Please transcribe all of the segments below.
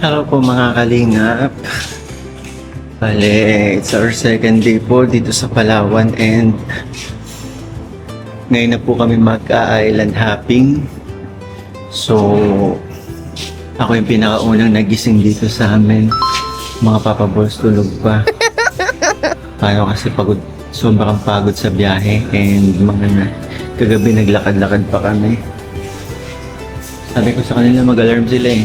Hello po mga kalingap. Bale, it's our second day po dito sa Palawan and ngayon na po kami mag-island hopping. So, ako yung pinakaunang nagising dito sa amin. Mga papabols tulog pa. Paano kasi sobrang pagod sa biyahe and kagabi naglakad-lakad pa kami. Sabi ko sa kanila mag-alarm sila eh.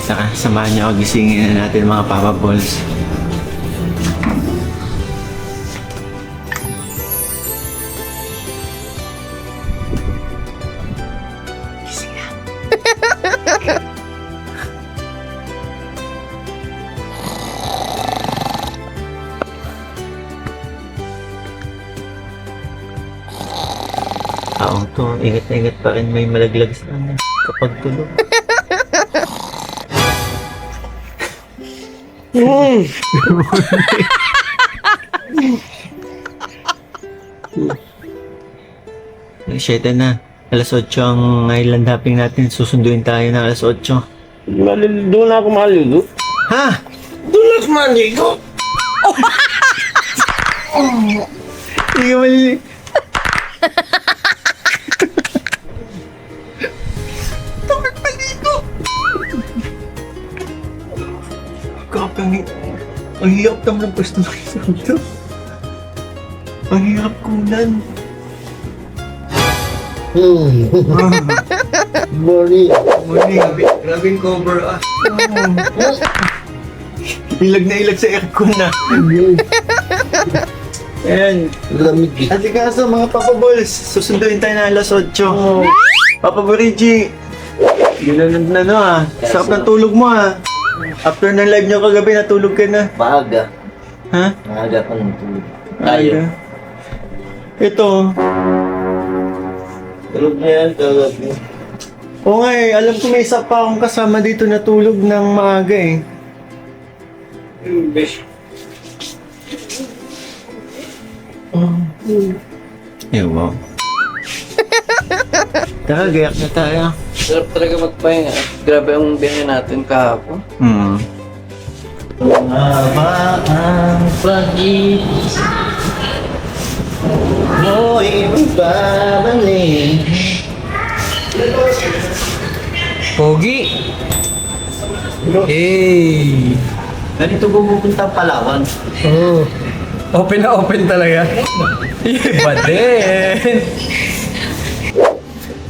Saka samahan niyo ako, gisingin na natin mga Papa Balls. Gising na. To, ingat na ingat pa rin, may malaglag sa kapag tulog. Siyete na. Alas 8 ang island hopping natin. Susunduin tayo ng alas 8. Doon ako maligo. Ha? Doon ako maligo. Hindi ka maliligo. Bakit maligo? Kapangit. Ang hirap naman ng pwesto na ito. Ang hirap kunan. Morning. Morning. Grabe yung cover ah. Ilag na ilag sa aircon na. Ayan. Lamig. At ikaso mga Papa Balls, susunduin tayo na alas 8. Papa Borigi, ginanod na no ah. Sarap ng tulog mo ah. After ng live nyo kagabi, natulog ka na. Maaga. Ha? Maaga pa ng tulog. Tayo. Ito. Tulog na yan, kagabi. Oo nga eh, alam ko may isa pa akong kasama dito na tulog ng maaga eh. Besh. Ewan. Tara, gayak na tayo. Sarap talaga magpahinga. Grabe ang biyahe natin kahapon. Mahaba ang pag-ibig mo'y magbabalik. Pogi! Hey! Ganito pupunta ang Palawan. Oh. Open na open talaga. Iba din!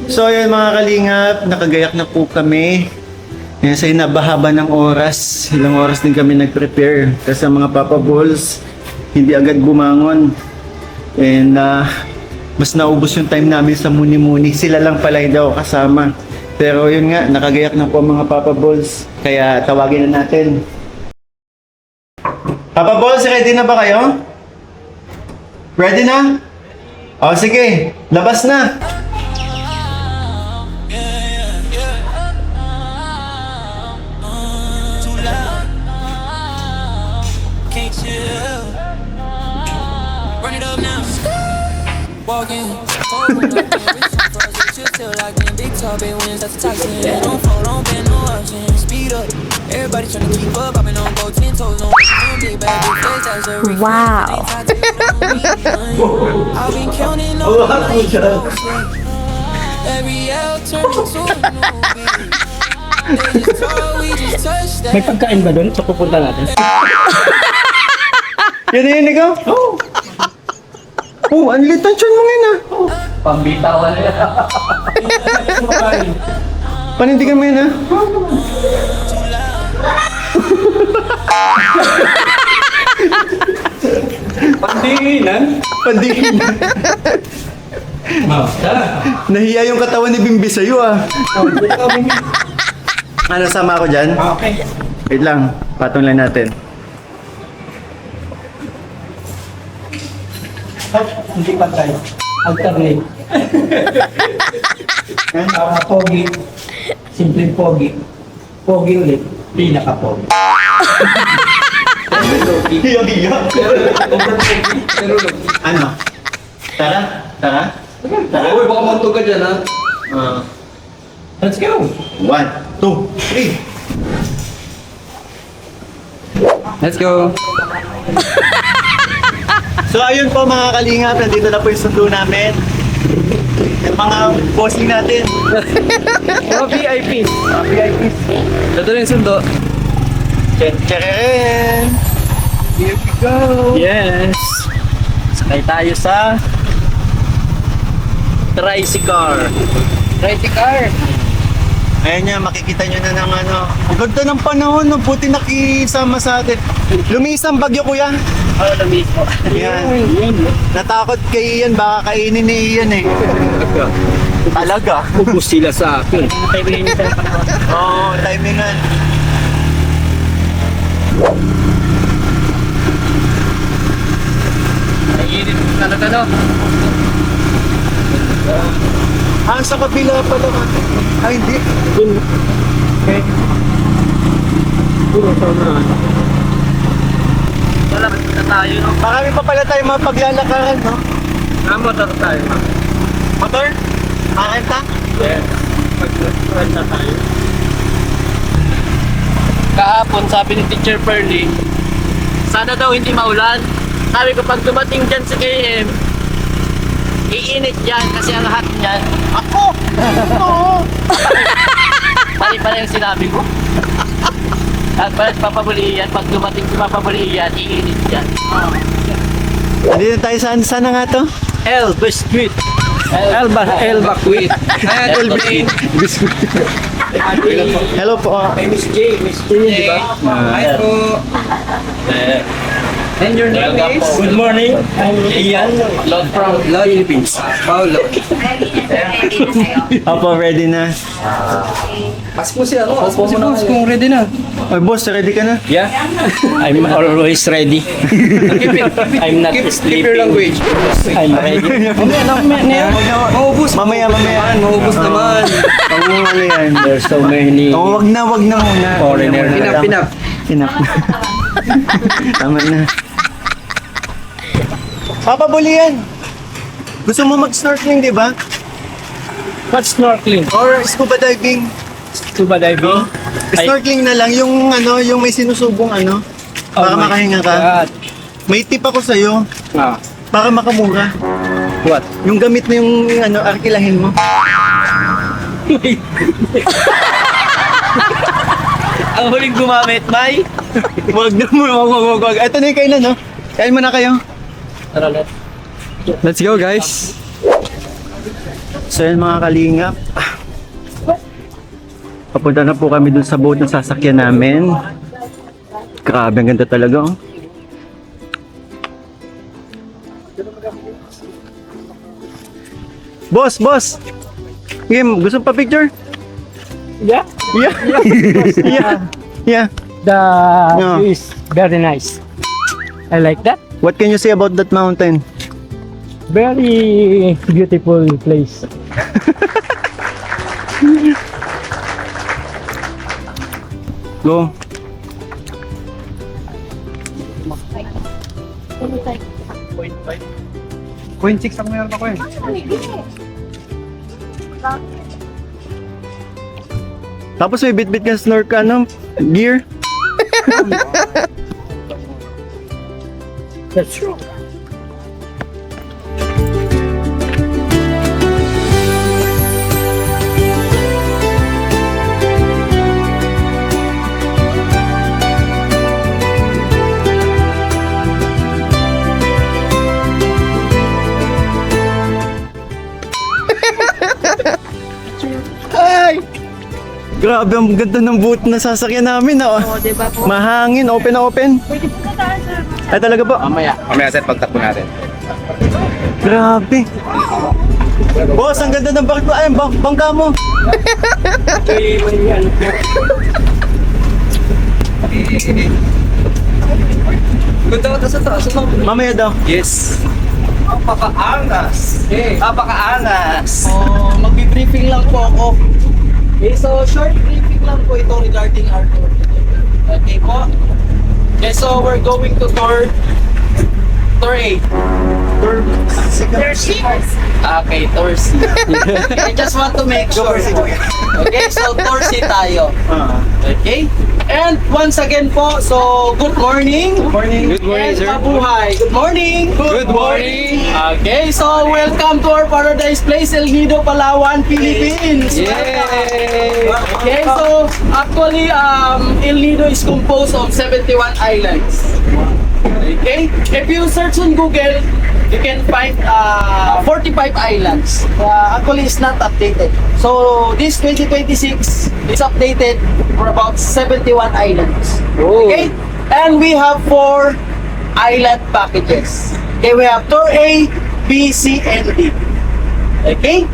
So ayan mga kalingap, nakagayak na po kami. Yan sa inabahaba ng oras. Ilang oras din kami nag-prepare. Kasi ang mga Papa Balls, hindi agad bumangon. And mas naubos yung time namin sa muni-muni. Sila lang pala daw kasama. Pero yun nga, nakagayak na po ang mga Papa Balls. Kaya tawagin na natin. Papa Balls, ready na ba kayo? Ready na? O sige, labas na! Walking, still locked in big top, big wins, that's the toxin. Don't fall, don't bend, no option. Speed up, everybody tryna keep up. I've been on go 10 toes, no big bag, big face, that's a ring. Wow. I've been counting on my every L turn into a movie. They just told we just touched that. May pagkain ba doon? So pupunta natin. Yan na yun, ikaw? Oo. Oh, ang litan siya mo ngayon ah. Pambitawan na yan. Panindigan mo yun ah. Pandinginan? Pandikinan. Mata. Nahiya yung katawan ni Bimbi sa'yo ah. Ano, sama ako dyan? Okay. Wait lang, patong lang natin. Hindi pa tayo. Alternate. Pogi. Simpleng pogi. Pogi ulit. Pinaka-pogi. Hiya-hiya. Ano? Tara? Tara? Uy, baka mauntog ka dyan, ha? Let's go! 1, 2, 3. Let's go! So ayun po mga kalingap, nandito na po yung sundo namin. Yung mga bossing natin. Mga VIP! VIPs. Ito rin sundo. Tcharan! Here we go! Yes! Sakay tayo sa tricycle. Tricycle! Ayan niya, makikita nyo na ng ano. Ang ganda ng panahon, no? Buti nakisama sa atin. Lumis ang bagyo, kuya. Oh, lamig po. Yan. Natakot kay Ian, baka kainin ni Ian eh. Talaga? Ubus sila sa akin. Timing niya sa panahon. Oo, timingan. Naiinit talaga, no? Ah, sa kabila pala. Ay, hindi. Okay. Puro na. Wala na tayo, no? Marami pa pala tayo mga paglalakaran, no? Motor tayo, no? Motor? Makakanta? Yes. Magkakanta tayo. Kahapon, sabi ni Teacher Pearly, sana daw hindi maulan. Sabi ko, pag dumating dyan sa KM, iinit yan kasi ang lahat niyan. Ako! Oo! Mali pala yung sinabi ko. At pala papabuliyan, pag dumating sa papabuliyan, iinit yan. Andito tayo saan na nga to? Elba Street. Elba Quit. Hello po. Miss J, di ba? Hi po. And your name is? Good morning. I'm Ian. From La Philippines. Paulo. Opo, ready na. Pas po siya. Pas po si boss kung ready na. Oy, boss, ready ka na? Yeah. I'm always ready. I'm not sleeping. Keep your language. I'm ready. Maubos. Mamaya. Maubos naman. Oo, ano yan. There's so many Oh, wag na muna. foreigner. Pinap. Enough na. Tama na. Papabulian. Gusto mo mag-snorkeling, di ba? What's snorkeling? Or scuba diving. Scuba diving? Snorkeling na lang, yung ano, yung may sinusubong ano. Para makahinga ka. God. May tip ako sa'yo. Ah, Para makamura. what? Yung gamit mo yung ano, arkilahin mo. Ang huling gumamit, May? Wag na mo, wag. Ito na yung kailan, no? Kain mo na kayo. Tara, let's go, guys. So yun mga kalingap. Papunta na po kami dun sa boat na sasakyan namin. Grabe, ang ganda talaga. Oh. Boss! Game, gusto pa picture? Yeah. Yeah. The No. view is very nice. I like that. What can you say about that mountain? Very beautiful place. Go. Point 6 ang meron ako eh. Tapos may bit-bit ka snorkel, ano? Gear? That's true. Ay! Grabe, ang ganda ng boat na sasakyan namin, ah. Diba po? Mahangin, open na open. Pwede po na tayo, sir. Ay, talaga ba? Mamaya sir, pagtakbo natin. Grabe. Boss, ang ganda ng barko. Ay, bangka mo. Ganda ka sa taas. Mamaya daw. Yes. Napakaangas. Napakaangas. Oh, magbi-briefing lang po ako. Okay, so short briefing lang po ito regarding our tour. Okay po? Okay, so we're going to tour A. Okay, Torsi. I just want to make sure. Okay, so Torsi tayo. Okay? And once again po, so good morning. Good morning. Good morning, And sir. mabuhay. Good morning. Good morning. Okay, so welcome to our Paradise Place, El Nido, Palawan, Philippines. Yay! Okay, so actually, El Nido is composed of 71 islands. Okay, if you search on Google, you can find 45 islands. Actually, it's not updated. So this 2026 is updated for about 71 islands. Okay, and we have 4 island packages. Okay, we have Tour A, B, C, and D. Okay?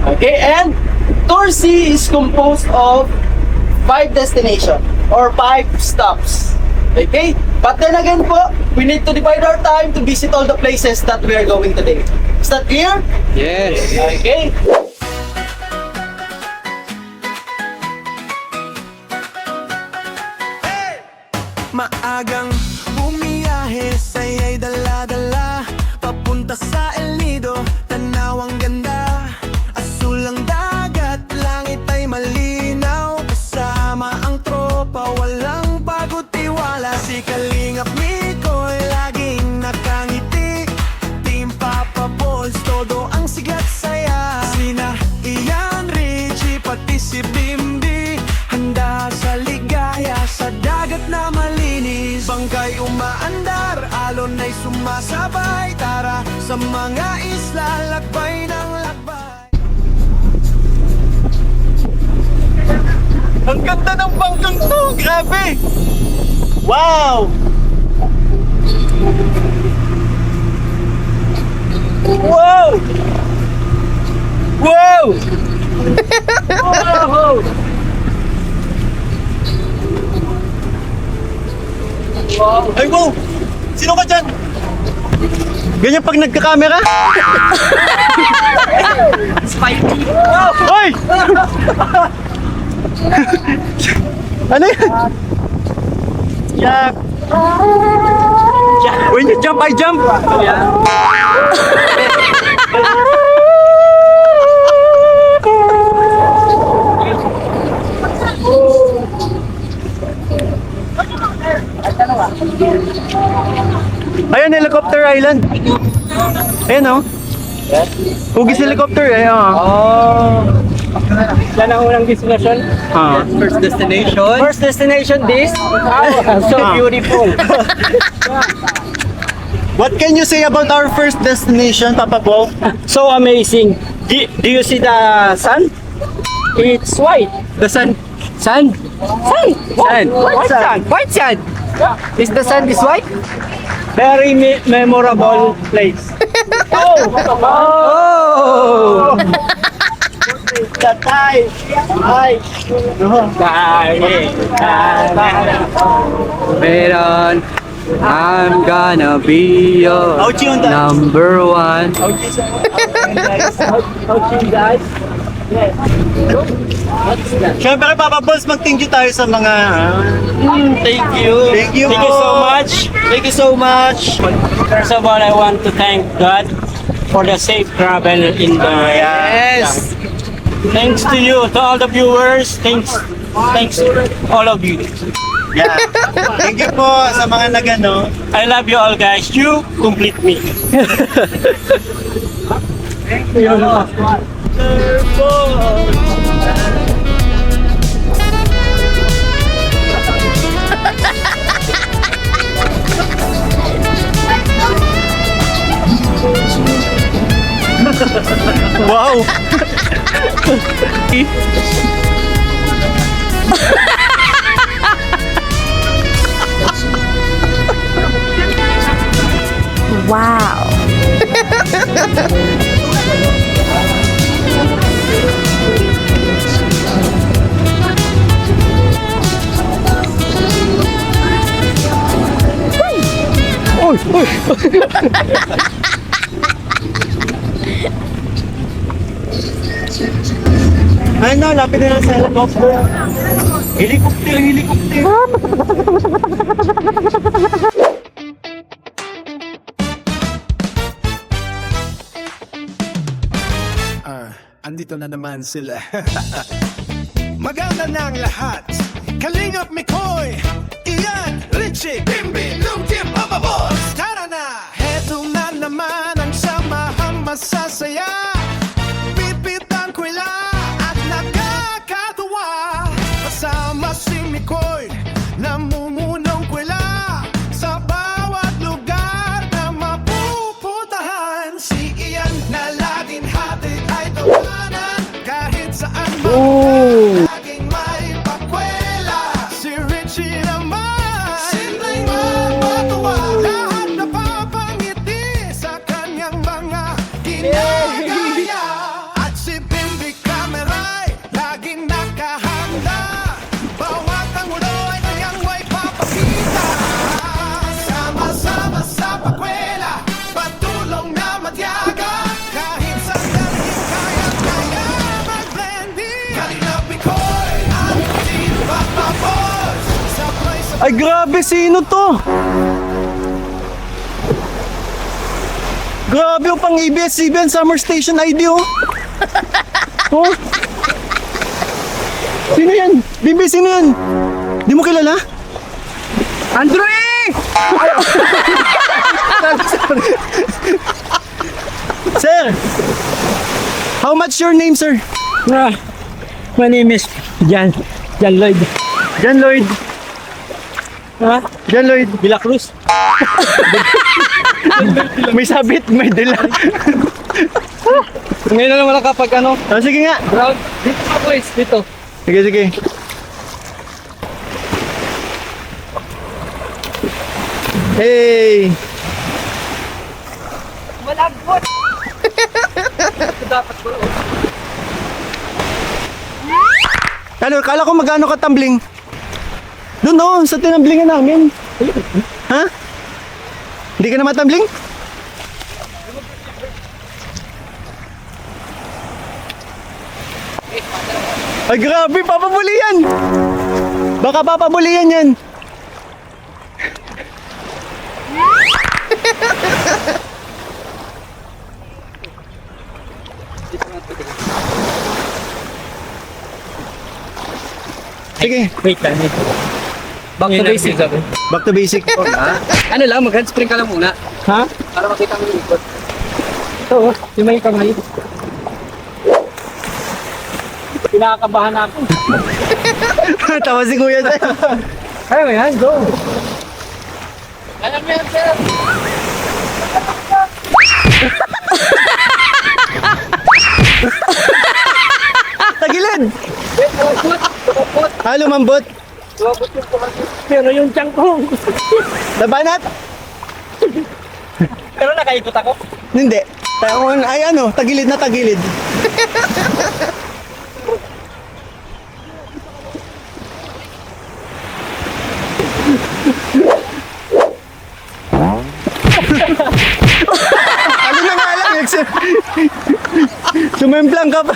Okay, and Tour C is composed of 5 destinations or 5 stops. Okay? But then again po, we need to divide our time to visit all the places that we are going today. Is that clear? Yes. Okay. Maagang bumiyahe, saya'y dala-dala papunta sa El Nido, tanaw ang ganda. Asul ang dagat, langit ay malinaw. Kasama ang tropa, walang pagod tiwala. Si Kalingap Miko'y laging nakangiti. Team Papa Balls, todo ang sigat saya. Sina Ian, Richie, pati si Bimbi, handa sa ligaya sa dagat na malinis. Bangkay umaandar, alon ay sumasabay. Tara sa mga isla, lakbay ng lakbay. Ang ganda ng bangkang to! Grabe! Wow! Wow! Wow! Wow! Ay, wow! Sino ka dyan? Ganyan pag nagka-camera? Spidey! Hoy! Ano yan? Jack! When you jump, I jump! Ayan, Helicopter Island. Ayan, oh. Hugis helicopter, eh. Yan ang unang destination. First destination. First destination, this. So beautiful. What can you say about our first destination, Papa Paul? So amazing. Do you see the sun? It's white. The sun. Sun. Sun. Sun. White sun. White sun. Is the sun this white? Very memorable place. Oh! Tatay! Ay! Meron, I'm gonna be your Ouchie on that. number one. Siyempre, Papa Balls, mag-thank you tayo sa mga... Thank you. Thank you Thank you po. so much. Thank you so much. First of all, I want to thank God for the safe travel in the... Yes! Thanks to you, to all the viewers. Thanks all of you. Yeah. Thank you po sa mga nagano. I love you all, guys. You complete me. Wow! Wow. Ano, lapit na lang sa helicopter. Helicopter, helicopter. nandito na naman sila. Maganda na ang lahat. Kalingap Mikoy, Ian, Richie, Bimbi, Lumtip, Papa Boss. Tara na! Heto na naman ang samahang masasaya. Pipitan ko at nakakatuwa. Kasama si Mikoy, namumunong kwela. Sa bawat lugar na mapupuntahan. Si Ian na laging hatid ay tawanan. Kahit saan man, laging may pakwela. Si Richie naman, simpleng mapatuwa. Lahat napapangiti sa kanyang mga ginagaya. At si Bimbi Cameray, laging nakahanda. Bawat angulo ay kanyang may papakita. Sama-sama sa pakwela, patulong na matyaga. Kahit sa daling kaya mag-blending. Kalingap Mikoy, at Team Papa Boss. Sabay-sabay. Ay grabe, sino to? Grabe yung pang ABS-CBN Summer Station ID oh. Oh. Sino yan? Bimbi, sino yan? Di mo kilala? Andrew eh! Sir! How much your name, sir? My name is John Lloyd. John Lloyd. Ha? John Lloyd. Villa Cruz. May sabit, may dila. Ngayon na naman kapag ano, Oh, sige nga. ground. Dito pa please, dito. Sige, sige. Hey! Malagbot. Dapat ko. Ano, kala ko magkano ka tumbling? Doon no, sa tinamblingan namin. Ha? Hindi ka na matambling? Ay grabe, papabuli yan! Baka papabuli yan. Sige, Wait lang. Back to basic. back to basic. Ano lang, mag-handspring ka lang muna. Ha? Para makita mo yung ikot. Ito, yung may kamay. Pinakabahan ako. Tawa si kuya sa'yo. Kaya mo yan, go. Alam mo yan, sir. Tagilid! Lumambot. Pero yung tiyan ko. Labanat? Pero nakaikot ako. Hindi. Ay ano, tagilid na tagilid. Ano na nga lang, sumemplang ka pa.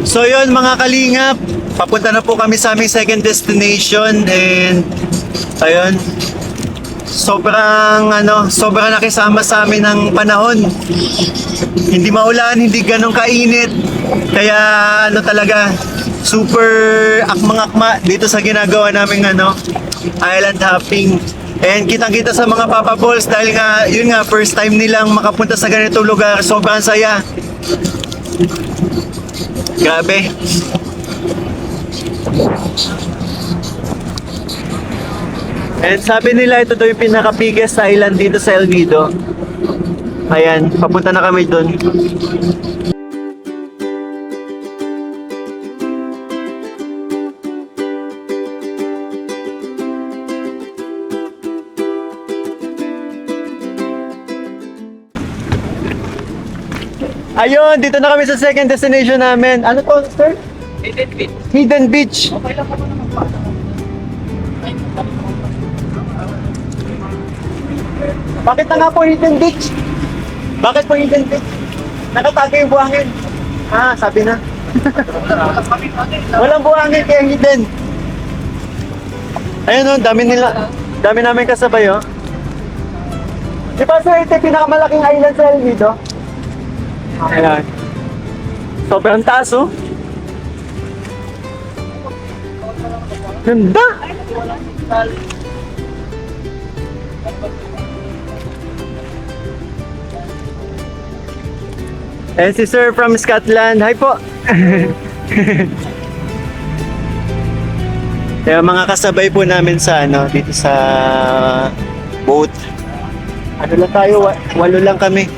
So yun mga kalingap, papunta na po kami sa aming second destination and ayun, sobrang nakisama sa amin ng panahon. Hindi maulan, hindi ganun kainit. Kaya talaga super akmang-akma dito sa ginagawa naming island hopping. And kitang-kita sa mga Papa Balls dahil nga yun nga first time nilang makapunta sa ganitong lugar. Sobrang saya. Grabe. And sabi nila ito daw yung pinaka-biggest island dito sa El Nido. Ayan, papunta na kami doon. Ayun, dito na kami sa second destination namin. Ano to, sir? Hidden Beach. Bakit na nga po Hidden Beach? Bakit po Hidden Beach? Nakatago yung buhangin. Ah, sabi na. Walang buhangin kaya hidden. Ayun o, dami namin kasabay o. Di ba sir, ito yung pinakamalaking island sa El Nido? Ayan. Sobrang taas oh. Ganda! Eh si Sir from Scotland. Hi po. Kaya mga kasabay po namin sa dito sa boat. Ano lang tayo, 8 lang kami.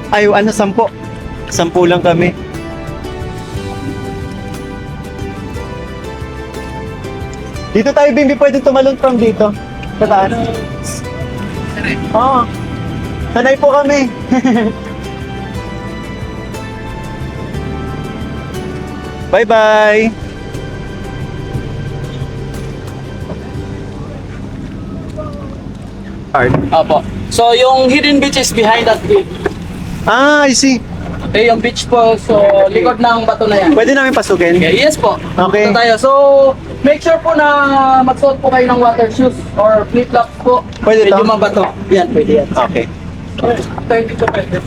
Ay, 10. 10 lang kami. Dito tayo, Bimbi, pwede tumalon from dito. Sa taas. Oo. Sanay po kami. Bye-bye! Opo. So, yung Hidden Beach is behind that bridge. Ah, I see. Okay, yung beach po, so likod ng bato na yan. Pwede namin pasukin? Okay, yes po. Okay. Ito tayo. So, make sure po na magsuot po kayo ng water shoes or flip-flops po. Pwede to? Medyo mabato. Yan, pwede yan. Okay. Pwede to, pwede.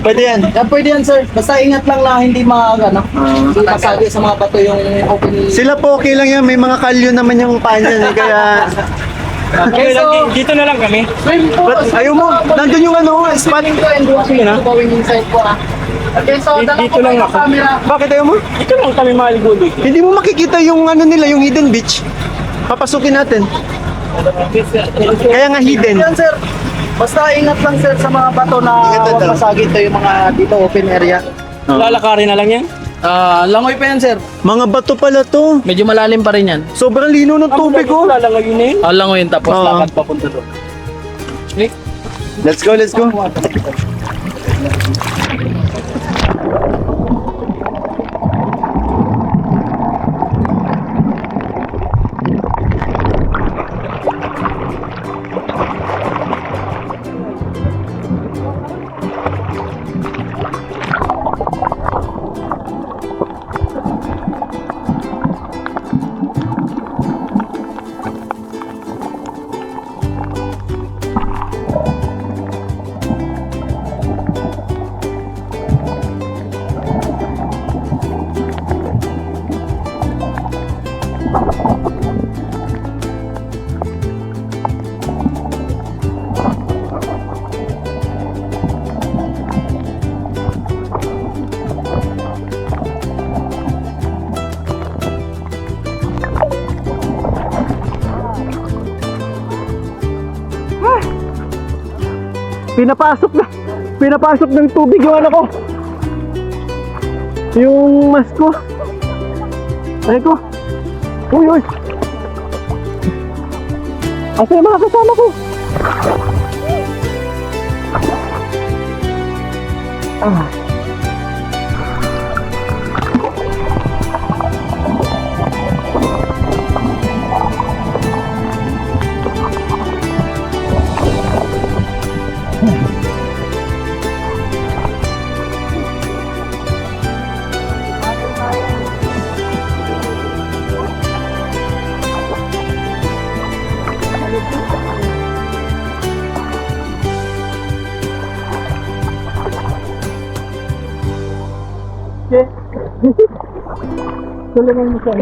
Pwede yan. Yan, pwede yan, sir. Basta ingat lang na hindi hindi masagi sa mga bato yung open. Sila po okay lang yan. May mga kalyo naman yung paa niyan eh. Kaya... Okay, so, Dito na lang kami. swim po. But ayaw mo, nandun yung spot. Swimming to and walking to going inside po ah. Okay, so dala Dito po lang kayo ng ako. camera. Bakit ayaw mo? Dito lang kami maligo dito. Hindi mo makikita yung nila, yung hidden beach. Papasukin natin. Kaya nga hidden. Yan, sir. Basta ingat lang, sir, sa mga bato na Ingat na huwag daw. masagi ito yung mga dito open area. Lalakarin na lang yan. Langoy pa yan, sir. Mga bato pala to. Medyo malalim pa rin yan. Sobrang lino ng tubig oh. Lalangayin na yun. Langoy tapos Oo. lakad papunta doon. Let's go, let's go. Pinapasok ng tubig yung ano ko. Yung mask ko. Ay ko. Uy, uy. Asa yung mga kasama ko? Ah. Tulungan mo siya.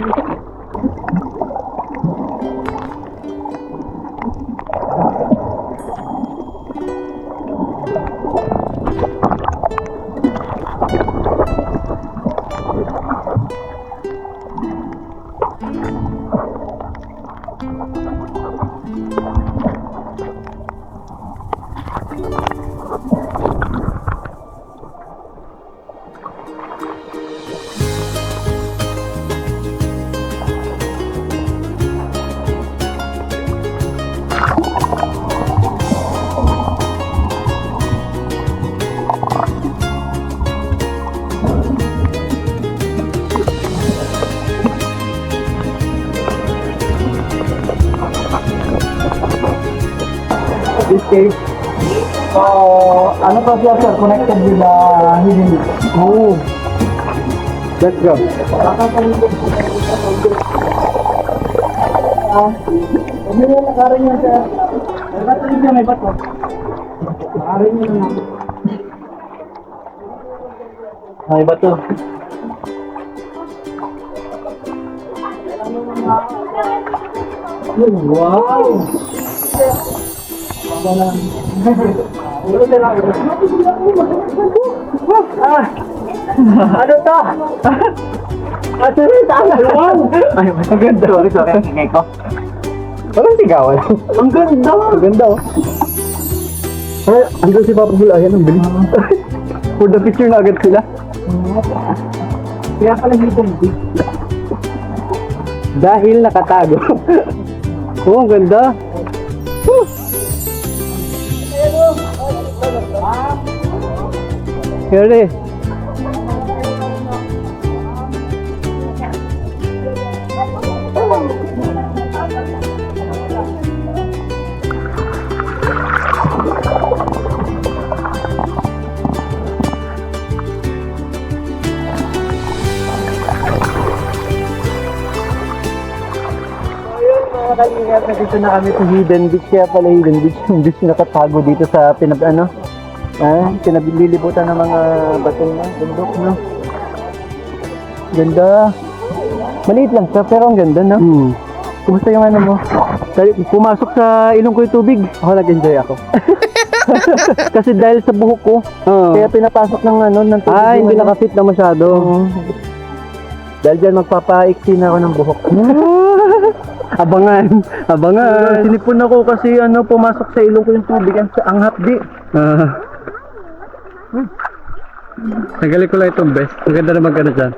Okay. So, ano pa siya sir? Connected with the hidden. Oh. Let's go. Hindi mo nakarin yan sir. May bato rin siya, may bato. Nakarin nyo na. May bato. Wow! Ano to? Ay, ang ganda. Sorry, ingay ko. Walang sigawan. Ang ganda. Ang ganda, oh. Ay, andun si Papa Bul. Ayan, ang bilis. For the picture na agad sila. Kaya pala dito. Dahil nakatago. Oh, ang ganda. Woo! Here. Kalingap na dito na kami sa Hidden Beach, kaya pala Hidden Beach, yung beach nakatago dito sa pinabililibutan ng mga bato na bundok, no? Ganda. Maliit lang siya, pero ang ganda, no? Kumusta yung ano mo? Pumasok sa ilong ko yung tubig, ako nag-enjoy ako. Kasi dahil sa buhok ko, kaya pinapasok ng ng tubig. Ah, hindi nakafit na masyado. Dahil dyan magpapaiksi na ako ng buhok. Abangan. Sinipon ako kasi pumasok sa ilong ko yung tubig. Ang hapdi. Tagalin ko lang itong best. Maganda na maganda dyan.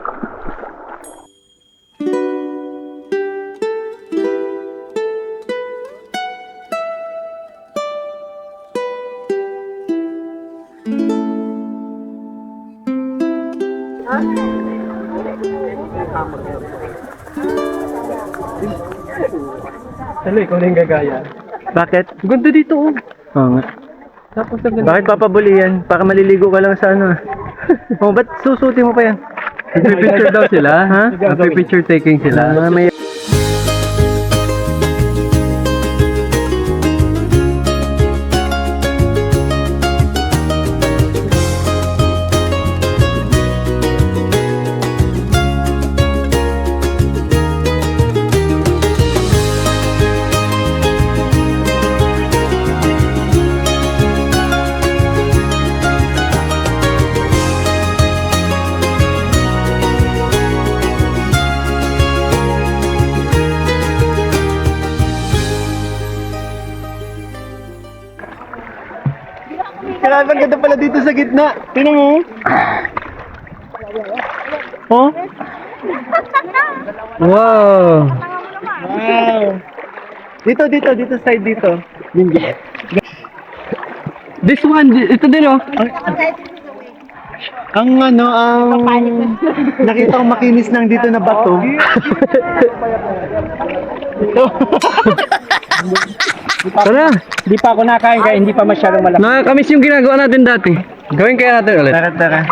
Hello, ikaw na yung gagaya. Bakit? Ganda dito, oh. Oo nga. Tapos ang ganda. Bakit papabuli yan? Para maliligo ka lang sa Oh, ba't susutin mo pa yan? Picture daw sila? Ha? Picture taking sila? May... Grabe, ang ganda pala dito sa gitna. Tingnan mo. Oh? Wow. Dito side dito. This one, ito din oh. Ang nakita ko makinis ng dito na bato. Tara, Hindi pa ako nakain kaya hindi pa masyadong malaki. nakakamiss yung ginagawa natin dati. Gawin kaya natin ulit. Tara.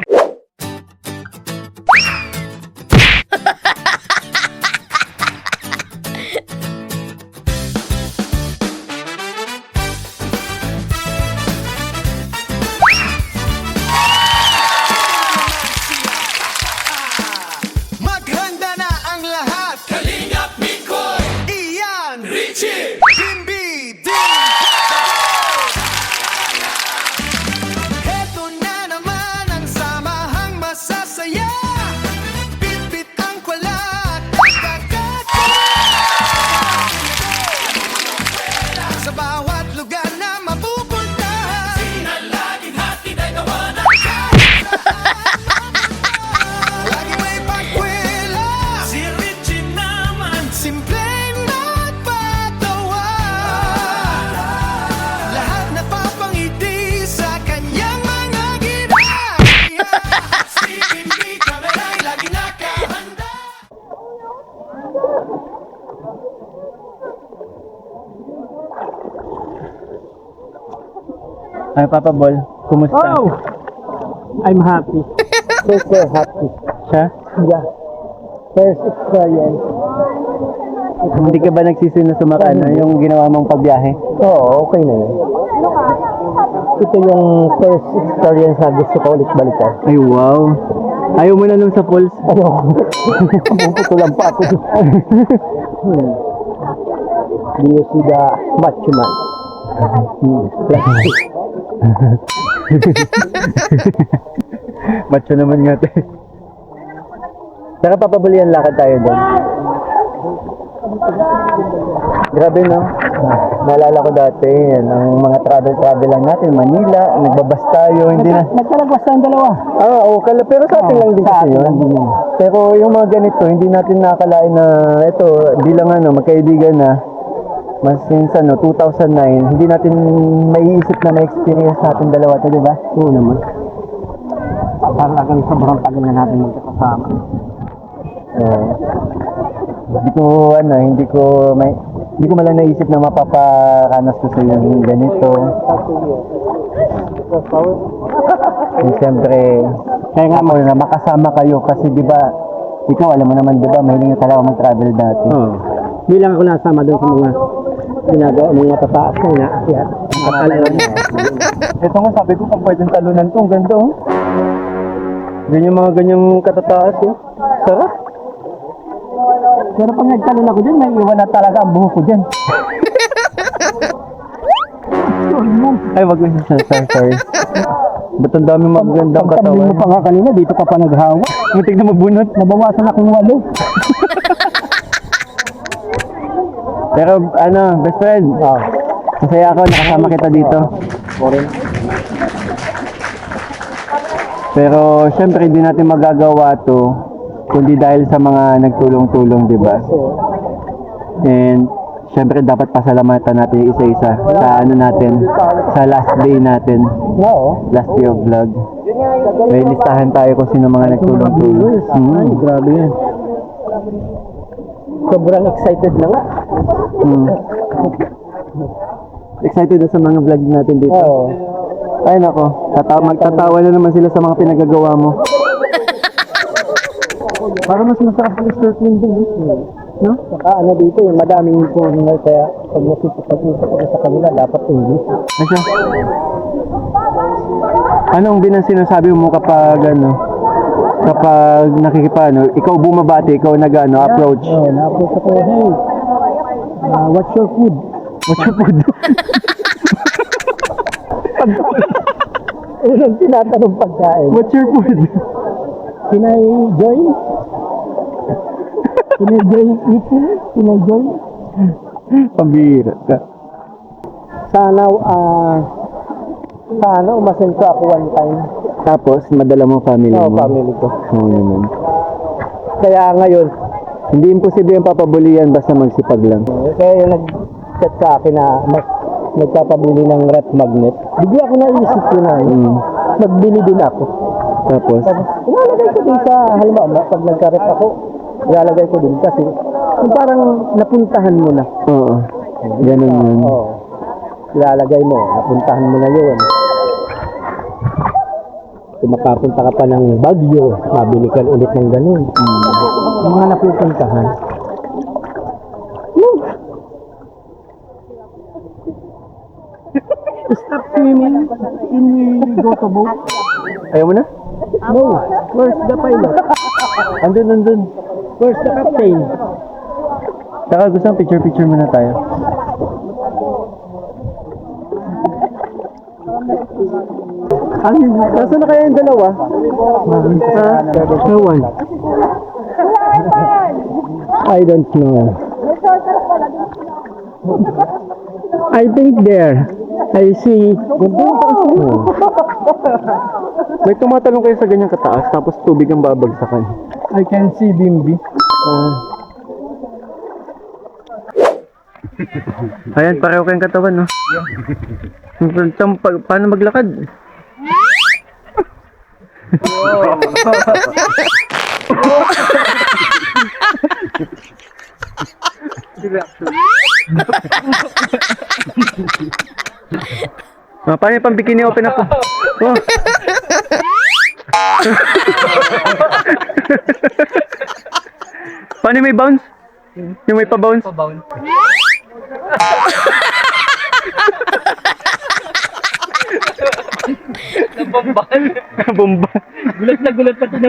Maghanda na ang lahat. Kalingap Mikoy, Ian, Richie, Jimby, Dean. Heto na naman ang sama Ay, Papa Bol, kumusta? I'm happy. Super happy. Siya? Yeah. First experience. Hindi ka ba nagsisi na sumakana yung ginawa mong pagbiyahe? Oo, okay na yun. Ito yung first experience na gusto ko ulit balikan. Ay, wow. Ayaw mo na nung sa falls? Puputulan pa ako doon. Do you see the macho man? Macho naman nga tayo. Saka papabulian lakad tayo doon. Grabe no? Naalala ko dati, yan, ang mga travel lang natin, Manila, nagbabas tayo, hindi na... Nagkalagwas tayong dalawa. Pero sa atin lang din kasi yun. Pero yung mga ganito, hindi natin nakakalain na ito, bilang magkaibigan na, mas minsan 2009, hindi natin maiisip na may experience natin dalawa to, di ba? Oo naman. Talagang sobrang tagal na natin magkakasama. Hindi ko malang naisip na mapaparanas ko sa yung ganito. And siyempre, kaya nga mo na makasama kayo kasi di ba, ikaw alam mo naman di ba, mahiling na talaga mag-travel dati. Bilang ako nasama doon sa mga ginagawa, mga tataas na inaakyat. Ito nga sabi ko, pag pwedeng talunan to, ang ganda oh. Ganyan mga ganyang katataas oh. Sarap. Pero pag nagtalon ako dyan, may iwan na talaga ang buhok ko dyan. Ay, wag mo sorry. Ba't ang dami magagandang Pagkabili mo katawan? pa nga kanina, dito ka pa naghawa. Muntik na mabunot. Nabawasan akong 8. Pero best friend, masaya ako, nakasama kita dito. Pero syempre hindi natin magagawa to kundi dahil sa mga nagtulong-tulong, di ba? And syempre dapat pasalamatan natin yung isa-isa sa sa last day natin. Last day of vlog. May listahan tayo kung sino mga nagtulong-tulong. Ay, grabe yan. Sobrang excited na nga. Excited na sa mga vlog natin dito. Ay nako, magtatawa na naman sila sa mga pinagagawa mo. Para mas masarap ang surfing din. No? Saka dito, yung madaming foreigner, kaya pag nakipag-usap ako sa kanila, dapat English. Asya? Anong din ang sinasabi mo kapag ikaw bumabati, ikaw approach? Na-approach ako, hey, what's your food? What's your food? Unang tinatanong pagkain. What's your food? Can I join? Can I join eating? Can I join? Pambira ka. Sana umasin ko ako one time. Tapos, madala mo family mo? Family ko. Oo naman. Kaya ngayon, Hindi imposible yung papabulian basta magsipag lang. kaya yung nag-chat sa akin na nagpapabili ng rep magnet. Bigla ko naisip ko na magbili din ako. Tapos, Ilalagay ko din sa halimbawa, pag nagka-rep ako, ilalagay ko din kasi yung parang napuntahan mo na. oo. Ganun yun. Oo. Ilalagay mo, napuntahan mo na yun. Kung makapunta ka pa ng Baguio, mabili ka ulit ng ganun. Yung mga napupuntahan. Stop swimming in we go to boat. Ayaw mo na? No, where's the pilot? Andun. Where's the captain? Saka gusto ng picture muna tayo. Nasaan na kaya yung dalawa? No one. I don't know. I think there. I see. May tumatalong kayo sa ganyang kataas tapos tubig ang babagsakan. I can see Bimbi. Ayan, pareho kayong katawan, no? Paano maglakad? Paano yung pang-bikini open ako? Oh. Paano yung may bounce? Yung may pa-bounce? Bomba. Gulat na gulat pati na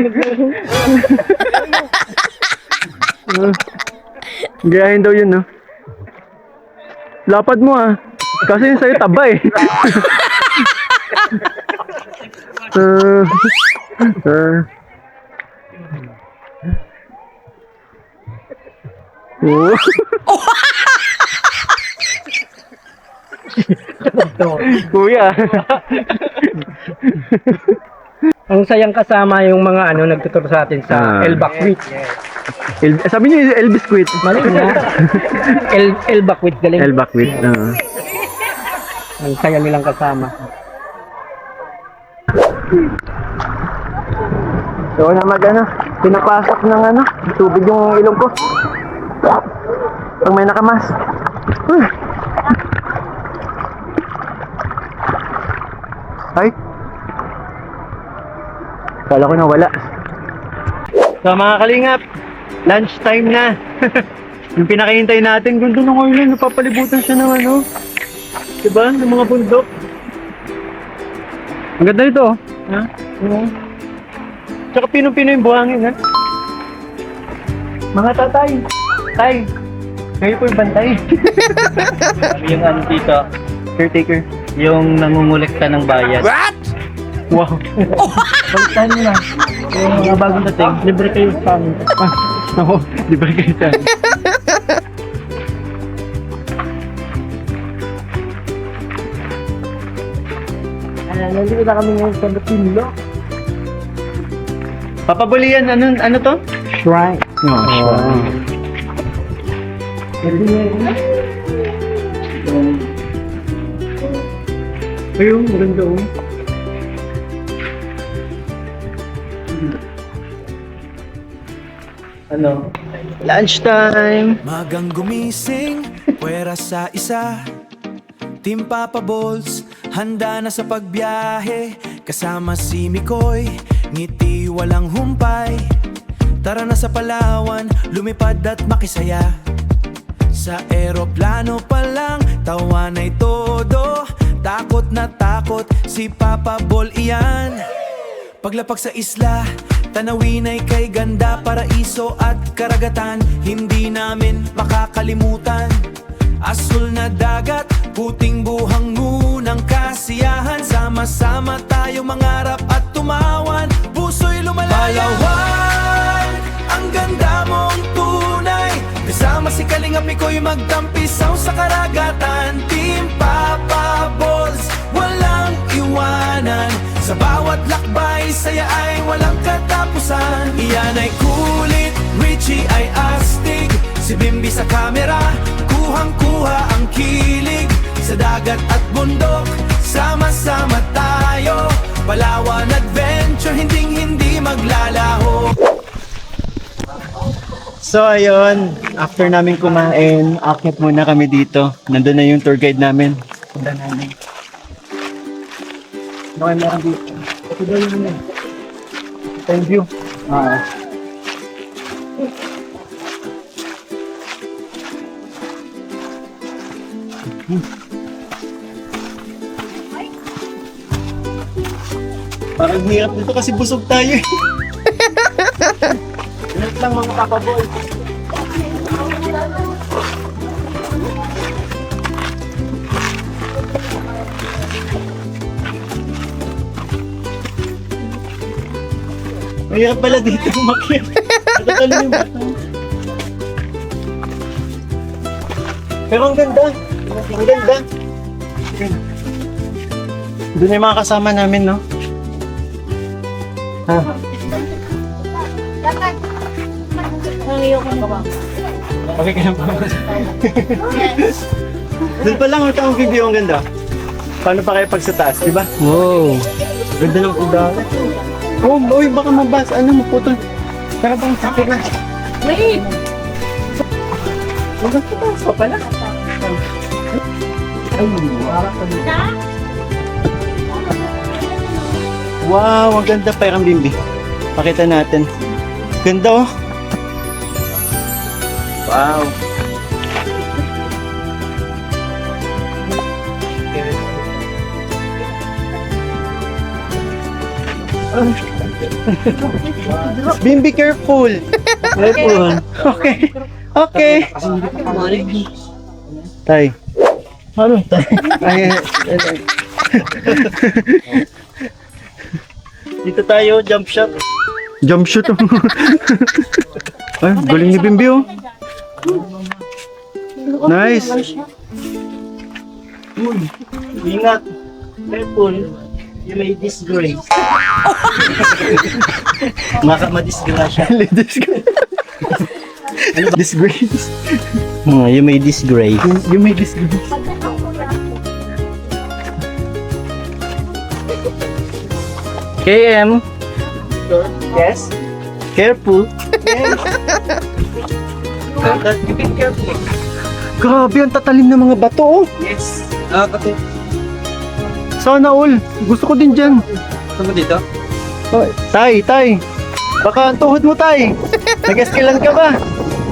Gayahin daw yun, no? Lapad mo, ah. Kasi yung sa'yo taba, eh. Oh. Kuya. Ang sayang kasama yung mga nagtuturo sa atin sa El Bakwit. Sabi niyo Elvis quit. Mali na. El Bakwit galing. Elba quit. Ang saya nilang kasama. So na pinapasok ng tubig yung ilong ko. Pag may nakamas. Ay. Kala ko na wala. So mga kalingap, lunch time na. Yung pinakahintay natin, gundo ng oil, napapalibutan siya ng diba? Ng mga bundok. Ang ganda nito, oh. Ha? Oo. Tsaka pinong-pino yung buhangin, ha? Mga tatay. Tay. Kayo po yung bantay. Yung dito, Caretaker. yung nangungulekta ng bayad. Wow. Balitan nyo na. Yung mga bagong dating, libre kayo sa amin. Ako, di ba kayo saan? Nandito na kami ngayon sa Batinlo. Papabulian, ano to? Shrine. No, shrine. Ayun, maganda oh. Lunch time! Magang gumising, puwera sa isa. Team Papa Balls, handa na sa pagbiyahe. Kasama si Mikoy, ngiti walang humpay. Tara na sa Palawan, lumipad at makisaya. Sa eroplano pa lang, tawa na'y todo. Takot na takot, si Papa Ball iyan. Paglapag sa isla, tanawin ay kay ganda, paraiso at karagatan. Hindi namin makakalimutan. Asul na dagat, puting buhang ngunang kasiyahan. Sama-sama tayo mangarap at tumawan, puso'y lumalayan. Palawan, ang ganda mong tunay. Kasama si Kalingap Mikoy magtampisaw sa karagatan. Team Papa Balls, walang iwanan. Sa bawat lakbay, saya ay walang katapusan. Iyan ay kulit, Richie ay astig. Si Bimbi sa kamera, kuhang-kuha ang kilig. Sa dagat at bundok, sama-sama tayo. Palawan Adventure, hinding-hindi maglalaho. So ayun, after namin kumain, akyat muna kami dito. Nandun na yung tour guide namin. Punta namin. Ano kayo meron dito? Ito daw yung time view. Parang hirap dito kasi busog tayo eh. Ganit lang mga Papa Boy. Mahirap pala dito umakyat. Natatalo yung bata. Pero ang ganda. Ang ganda. Doon na yung mga kasama namin, no? Ha? Okay ka na ba? Doon pa lang ang video ang ganda. Paano pa kayo pag sa taas, di ba? Wow. Ganda ng udara. Oh, boy, baka mabas. Ano, maputol. Tara bang sakit na. Wait! Huwag ka pa pala. Ay, Wow, ang ganda pa yung Bimbi. Pakita natin. Ganda oh. Wow. Bimbi, careful. Careful. Okay. Okay. Tay. Ano? Tay. Ay. Dito tayo, jump shot. Jump shot. Ay, galing ni Bimbi oh. Nice. Ingat. Careful. You may disgrace. Maka madisgrasya. Disgrace. You may disgrace. You may disgrace. KM. Yes. Careful. You be careful. Grabe, ang tatalim ng mga bato oh. Yes. Kasi, Sana all. Gusto ko din dyan. sama dito? Oh, tay. Baka ang tuhod mo, tay. Nag-eskilan ka ba?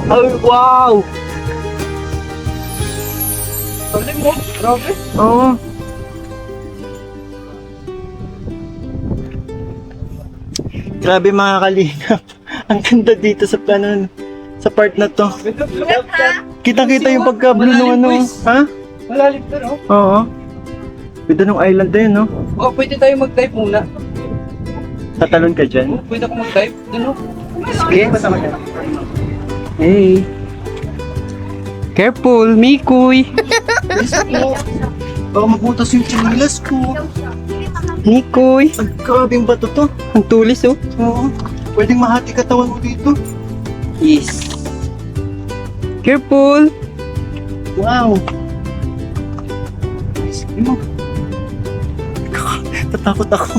Oh, wow! Sabi mo, grabe. Oo. Grabe mga kalingap. Ang ganda dito sa plano, sa part na to. Kitang-kita yung pagka-blue ng ano. Ha? Malalim to, no? Oo. Ganda ng island na yun, no? Oh, pwede tayo mag-dive muna. Tatalon ka dyan. Oh, pwede ako mag-dive. Ano? Sige, kasama ka. Hey. Careful, Mikoy. Baka mabutas yung chinilas ko. Mikoy. Ang grabing bato to. Ang tulis, oh. Oo. Pwedeng mahati katawan mo dito. Yes. Careful. Wow. Sige mo. Tatakot ako.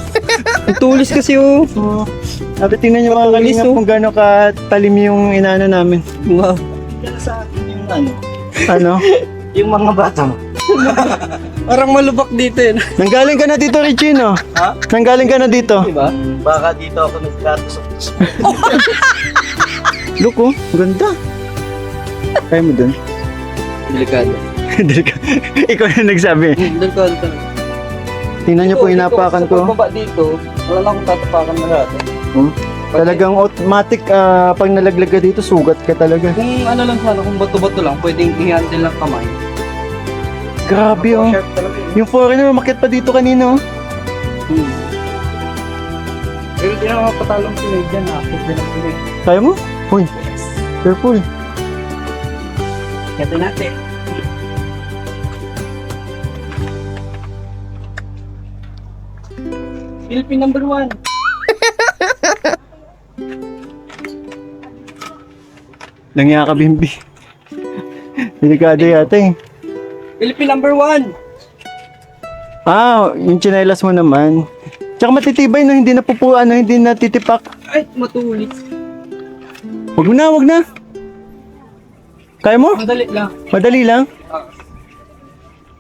Ang tulis kasi, oh. Oo. Sabi, tingnan niyo mga kalingap kung gaano katalim yung inaano namin. Wow. Kaya sa akin yung ano? Ano? Yung mga bata. Parang malubak dito, yun. Nanggaling ka na dito, Richino. Ha? Nanggaling ka na dito. Diba? Baka dito ako nagkatusok. Look oh, ganda. Kaya mo dun? Delikado. Ikaw na nagsabi. Delikado ka. Tingnan niyo po inapakan Sa ko. pagbaba dito, wala na akong tatapakan na lahat. Oh. Talagang automatic pag nalaglag ka dito, sugat ka talaga. Kung ano lang sana, kung bato-bato lang, pwedeng i-handle lang kamay. Grabe oh. Sharp talaga yun. Yung foreigner, umakyat pa dito kanina oh. Pero di na mapatalong Pinoy dyan, ha? Pwede lang Pinoy. Kaya mo? Uy, careful. Kaya natin. Philippine number 1. Langya ka, Bimbi. Delikado yata eh. Philippine number 1. Ah, yung tsinelas mo naman. Tsaka matitibay no, hindi hindi natitipak. Ay, matulis. Wag na. Kaya mo? Madali lang. Madali lang?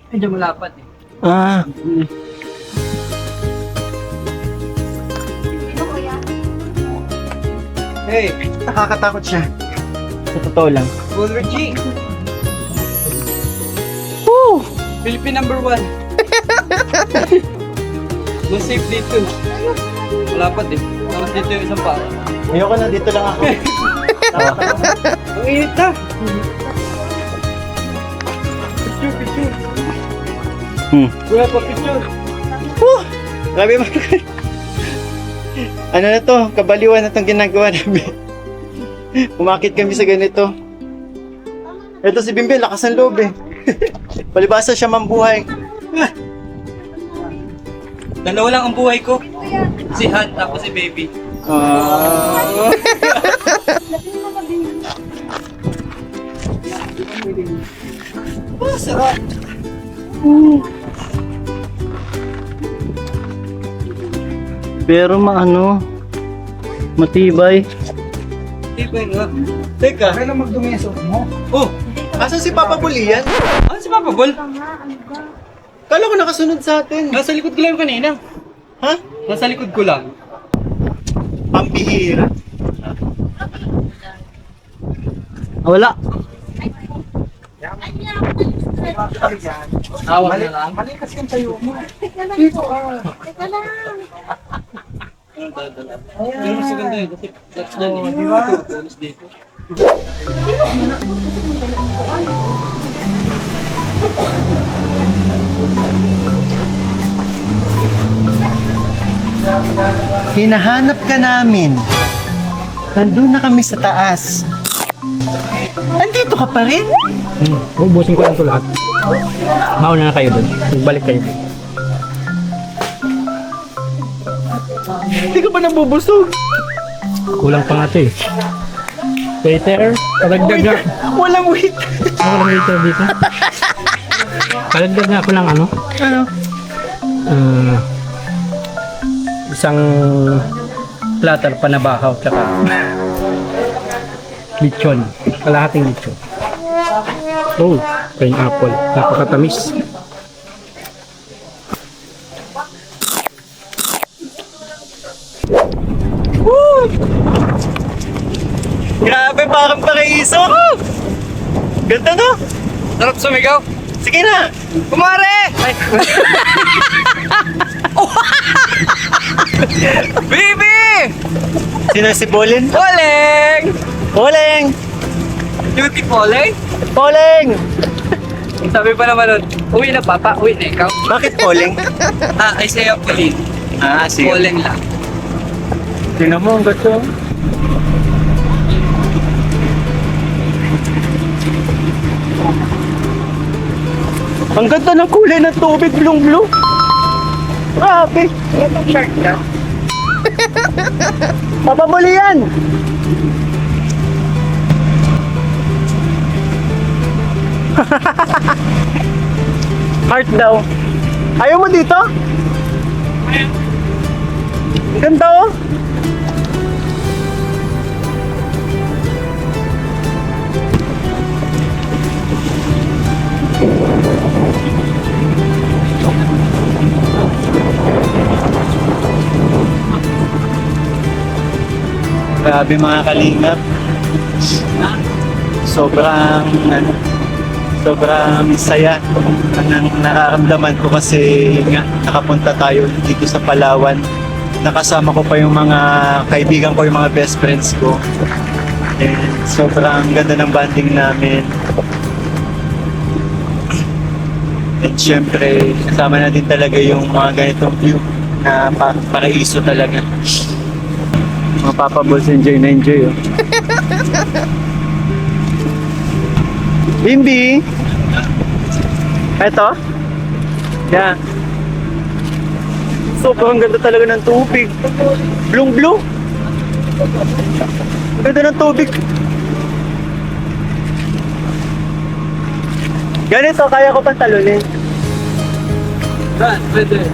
Medyo malapat eh. Ah. Hey, Nakakatakot siya. Sa totoo lang. Boulder G. Woo! Philippine number 1. Mas safe dito. Malapat eh. Tapos dito yung isang pa. Ayoko na, dito lang ako. Ang init na. Picture. Wala pa picture. Grabe mo. Ano na to? Kabaliwan na itong ginagawa namin. Umakit kami sa ganito. Ito si Bimbi, lakas ng loob eh. Palibasa siya mambuhay. Dalawa lang ang buhay ko. Si Han, ako si Baby. Sarap. Pero matibay. Tibay nga. Teka, Kailan magdumi yung suot mo? oh, asa si Papa Bulian? Ah, si Papa Bol? Kala ko nakasunod sa atin. Nasa likod ko lang kanina. Ha? Nasa likod ko lang. Pambihira. Wala. Awa na lang. Pero mas maganda yun kasi that's dyan eh. Di ba? Bonus dito. Hinahanap ka namin. Nandun na kami sa taas. Andito ka pa rin? Ubusin ko lang ito lahat. Mauna na kayo doon. Magbalik kayo. Hindi ka ba nabubusog? Kulang pa nga ito eh. Waiter, palagdag nga. Walang wait. Walang waiter dito. Palagdag nga ako lang ano. Ano? Isang platter panabahaw tsaka lechon. Kalahating lechon. Oh, pineapple. Napakatamis. Grabe, parang paraiso. Ganda no? Sarap sumigaw. Sige na. Kumare! Bibi! Sino si Bolin? Poleng! Poleng! Duty Poleng? Poleng! Sabi pa naman nun, uwi na papa, uwi na ikaw. Bakit Poleng? Ay sa'yo, Poleng. Ah, sige. Poleng lang. Tingnan mo, ang gato. Ang ganda ng kulay ng tubig, blue. Grabe. Shark ka? Papabuli yan. Heart daw. Ayaw mo dito? Ang ganda oh. Grabe mga kalingap. Sobrang saya ang nararamdaman ko kasi nga nakapunta tayo dito sa Palawan. Nakasama ko pa yung mga kaibigan ko, yung mga best friends ko. And sobrang ganda ng bonding namin. And syempre, kasama na din talaga yung mga ganitong view na paraiso talaga. Mga Papa Balls, enjoy na enjoy oh. Bimbi! Eto? Yan. Sobrang ganda talaga ng tubig. Blue. Ganda ng tubig. Ganito, kaya ko pang talunin. Saan? Pwede.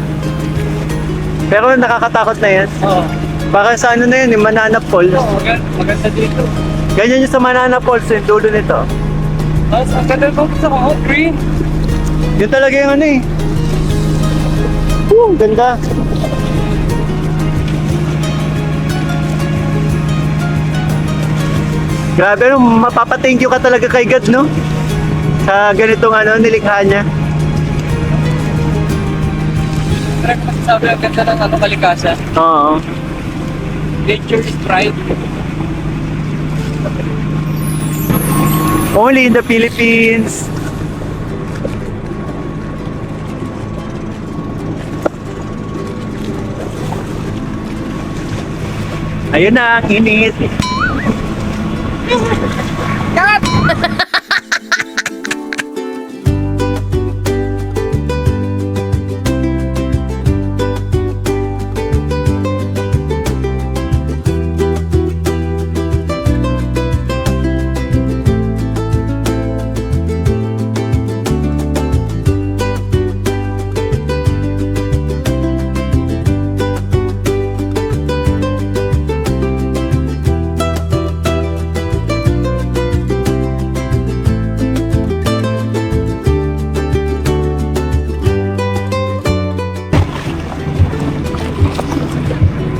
Pero nakakatakot na yan. Oo. Baka sa ano na yun, yung Manana Falls. Maganda dito. Ganyan yung sa Manana Falls, yung dulo nito. Tapos ang ganda ko sa mga green. Yun talaga yung ano eh. Ganda. Grabe, no? Mapapa-thank you ka talaga kay God, no? Sa ganitong ano, nilikha niya. Pero kung masasabi ang ganda ng ano kalikasan, Oo. nature is right. Only in the Philippines. Ayun na, init.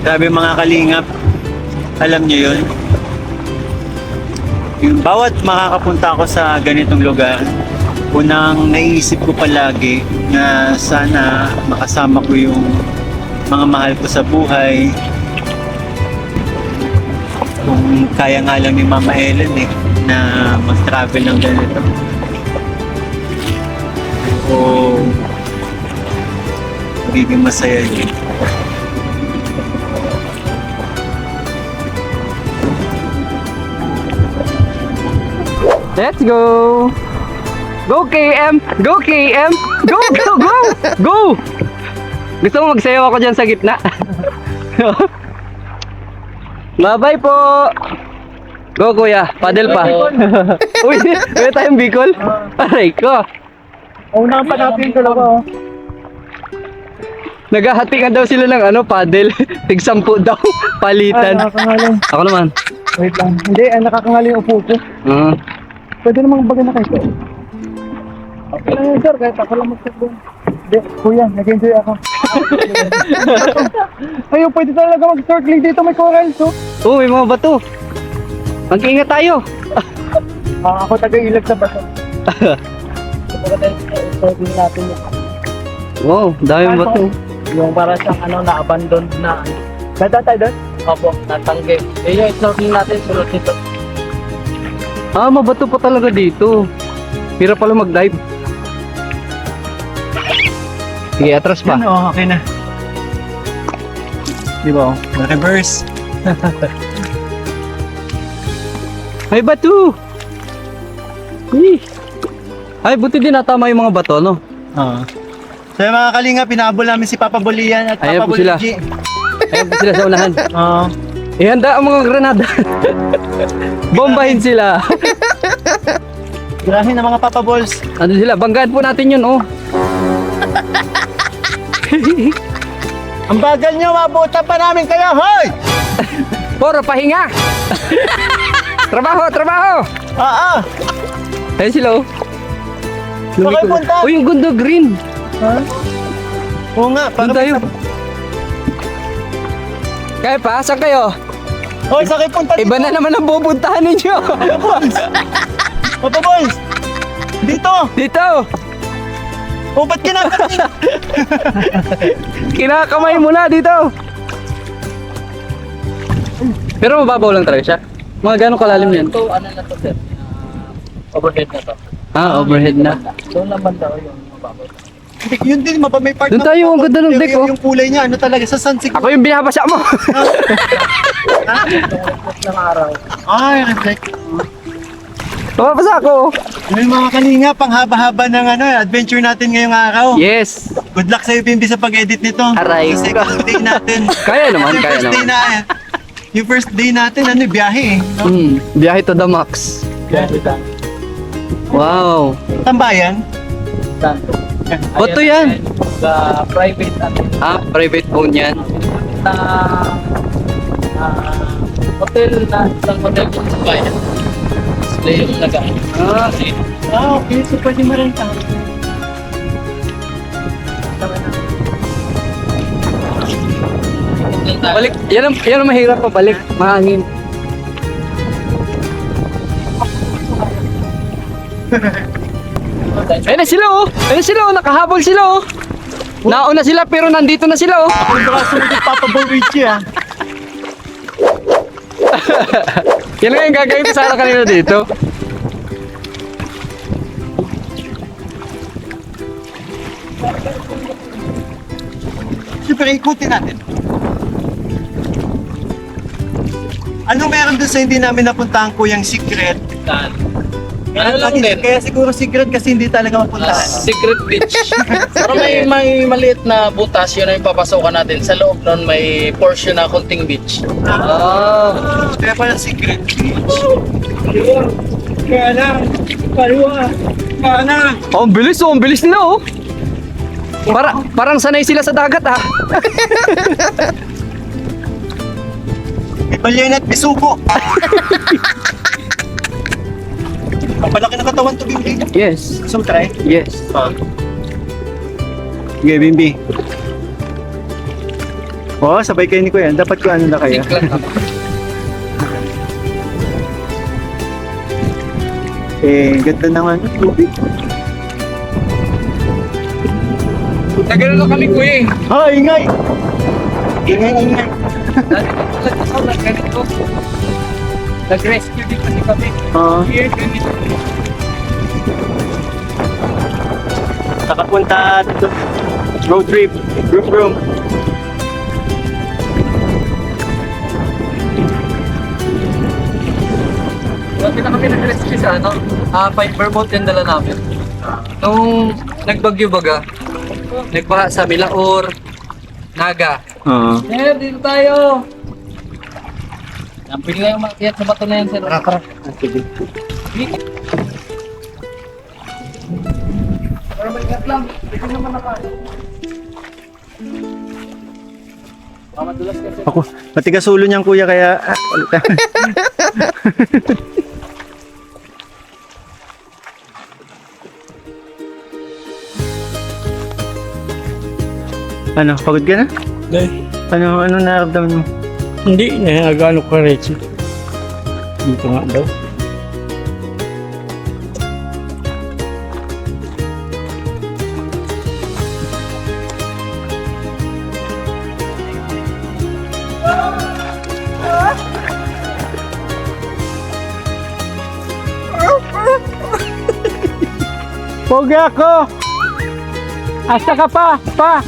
Grabe mga kalingap. Alam niyo yun? Yung bawat makakapunta ako sa ganitong lugar, unang naisip ko palagi na sana makasama ko yung mga mahal ko sa buhay. Kung kaya nga lang ni Mama Ellen na mag-travel ng ganito. O magiging masaya yun. Let's go! Go KM! Go KM! Go! Go! Go! Go! Gusto mo magsayaw ako dyan sa gitna? Bye-bye po! Go kuya, paddle pa. Uy, may tayong Bicol? Aray ko! Una pa natin yung dalawa. Naghahatingan daw sila ng paddle. Tig-10 daw, palitan. Nakakangalan. Ako naman. Wait lang. Hindi, nakakangalan yung upo ko. Pwede namang baga na kayo. Okay lang yun, sir. Kahit ako lang mag-surf. Hindi, kuya, nag-enjoy ako. Ayun, pwede talaga mag-snorkeling dito. May corals, oh. Oo, may mga bato. Mag-ingat tayo. Ako taga-ilag sa bato. Snorkeling natin yun. Wow, dami bato. Yung para siyang na-abandon na. Nata tayo doon? Opo, natanggi. Yung snorkeling natin, sunod nito. Mabato pa talaga dito. Hirap pala mag-dive. Sige, atras pa. Ano, okay na. Di ba? Reverse. May bato! Uy! Ay, buti din natama yung mga bato, no? Oo. So yung mga kalinga, pinabol namin si Papa Bolian at Ayan Papa po sila. Boligi. Ayan pa sila sa unahan. Oo. Ihanda ang mga granada. Bombahin sila. Grahe na mga Papa Balls. Ano sila? Banggaan po natin yun, oh. Ang bagal nyo, mabuta pa namin kayo, hoy! Poro, pahinga! Trabaho, trabaho! Oo. Ayun sila, oh. Saan kayo punta? Oh, yung gundo green. Oo nga, Doon tayo. Kaya pa, saan kayo? Hoy, saan kayo punta dito? Iba na naman ang pupuntahan ninyo. Papa Balls! Dito! Dito! O, ba't kinakasin? Kinakamay mo na dito. Pero mababaw lang talaga siya. Mga gano'ng kalalim yan? Ito, ano na to, sir? Overhead na to. Overhead na. Doon naman daw yung mababaw. Yun din, may part Doon tayo, ang ganda ng deck, oh. Yung kulay niya, ano talaga, sa sunset. Ako yung binabasa mo. Ng araw. Ay, reflect. Mababasa ako. Ano yung mga kalinga, panghaba-haba ng adventure natin ngayong araw. Yes. Good luck sa'yo, Bimbi, sa pag-edit nito. Aray. Sa second day natin. Kaya naman, Yung kaya first day naman. yung first day natin, biyahe eh. No? Biyahe to the max. Wow. Tambayan. Bato yan. The private Private phone yan. hotel na isang hotel dito sa bayan. Sila yung nagaan. Okay. So pwede marenta. Balik. Yan ang mahirap pa balik. Mahangin. Ayun na sila, oh. Ayun sila, oh. Nakahabol sila, oh. Nauna sila pero nandito na sila, oh. Ang braso ni Papa Bolrichi Yan nga yung gagawin ko sana kanina dito. Siyempre, ikutin natin. Anong meron doon sa hindi namin napuntahan, Kuyang Secret? Ano lang din? Kaya siguro secret kasi hindi talaga mapuntahan. Secret beach. Pero may maliit na butas, yun ang papasokan natin. Sa loob nun may portion na kunting beach. Kaya pala secret beach. Kaya lang, kaliwa. Kaya lang. Oh, ang bilis nila, oh. Parang sanay sila sa dagat, ah. May balyan at may suko. Ang palaki ng katawan to, Bimbi. Yes. Gusto mo try? Yes. Sige, Bimbi. Oo, sabay kayo ni Kuya. Dapat ko ano na kaya. Sink lang ako. Ganda naman. Tubig. Nagano na kami kuya eh. Ingay! Ingay. Nagganito. Nag-rescue din kasi kami. Here, ganito. Nakapunta dito. Road trip. Group. Dati na kami nag-rescue sa ano, fiber boat yung dala namin. Nung nagbagyo baga, nagbaha sa Milaor, Naga. Oo. Sir, dito tayo! Pwede na yung makiat sa bato na yan, sir. Tara. Sige. Para mag-ingat lang. Dito naman na kayo. Madulas kasi. Ako, matigas ulo niyang kuya kaya... Ano, pagod ka na? Ano nararamdaman mo? Hindi, nagano ka rin. Dito nga daw. Pogi ako! Asa ka pa? Pa!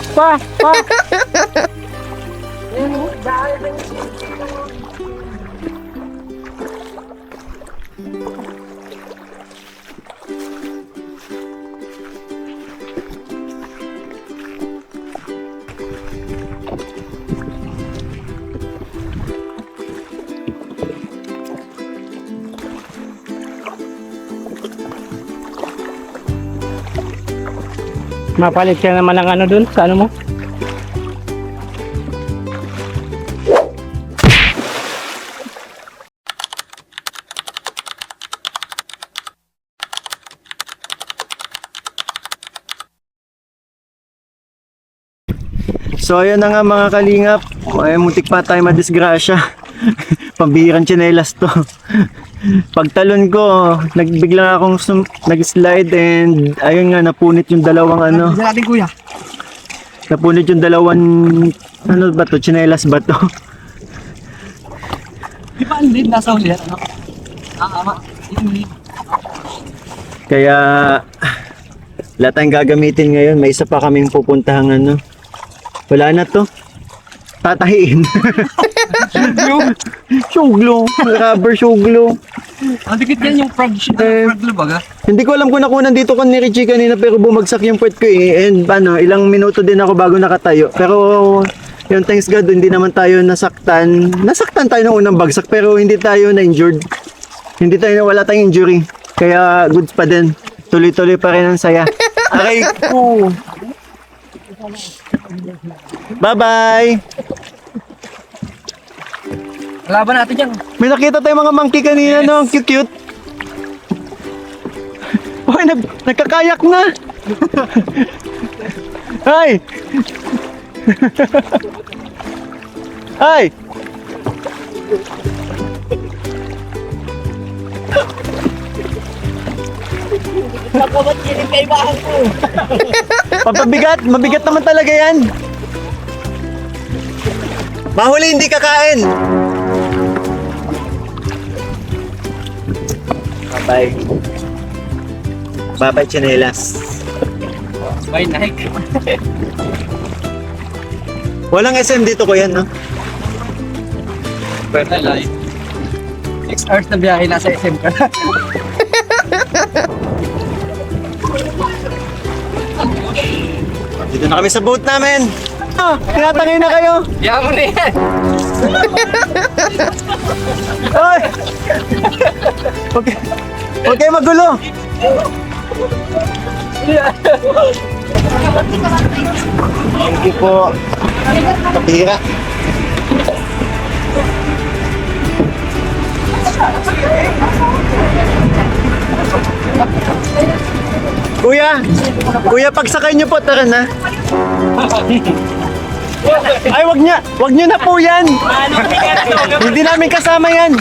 Mapalit ka naman ng ano dun sa ano mo? So ayun na nga mga kalingap. Ay, muntik pa tayo madisgrasya. Pambihirang tsinelas to. Pagtalon ko, nagbigla akong nag-slide and ayun nga napunit yung dalawang ano. Isa natin kuya. Napunit yung dalawang ano ba to? Tsinelas ba to? Di ba ang lead nasa uli? Ano? Yung lead. Kaya wala tayong gagamitin ngayon. May isa pa kaming pupuntahang ano. Wala na to. Tatahiin. Shuglo. Rubber shuglo. Ang dikit yan yung frog baga. Hindi ko alam kung nakunan dito ko ni Richie kanina pero bumagsak yung puwet ko eh. And ano, ilang minuto din ako bago nakatayo. Pero yun, thanks God, hindi naman tayo nasaktan. Nasaktan tayo ng unang bagsak pero hindi tayo na-injured. Wala tayong injury. Kaya goods pa din. Tuloy-tuloy pa rin ang saya. Aray ko. Bye-bye! Laban natin dyan. May nakita tayong mga monkey kanina, no? Ang cute-cute. Hoy, nagkakayak na! Ay! Ay! Papabigat, mabigat naman talaga yan. Mahuli hindi kakain. Bye. Bye-bye, tsinelas. Bye, Nike. Walang SM dito ko yan, no? Pwede lang. 6 hours na biyahe, nasa SM ka. Dito na kami sa boat namin. Tinatangay na kayo. Biyahe mo na yan. Oy! Okay. Okay, magulo. Thank you po. Kapira. Kuya, pagsakay niyo po, tara na. Ay, wag niyo na po yan. Hindi namin kasama yan.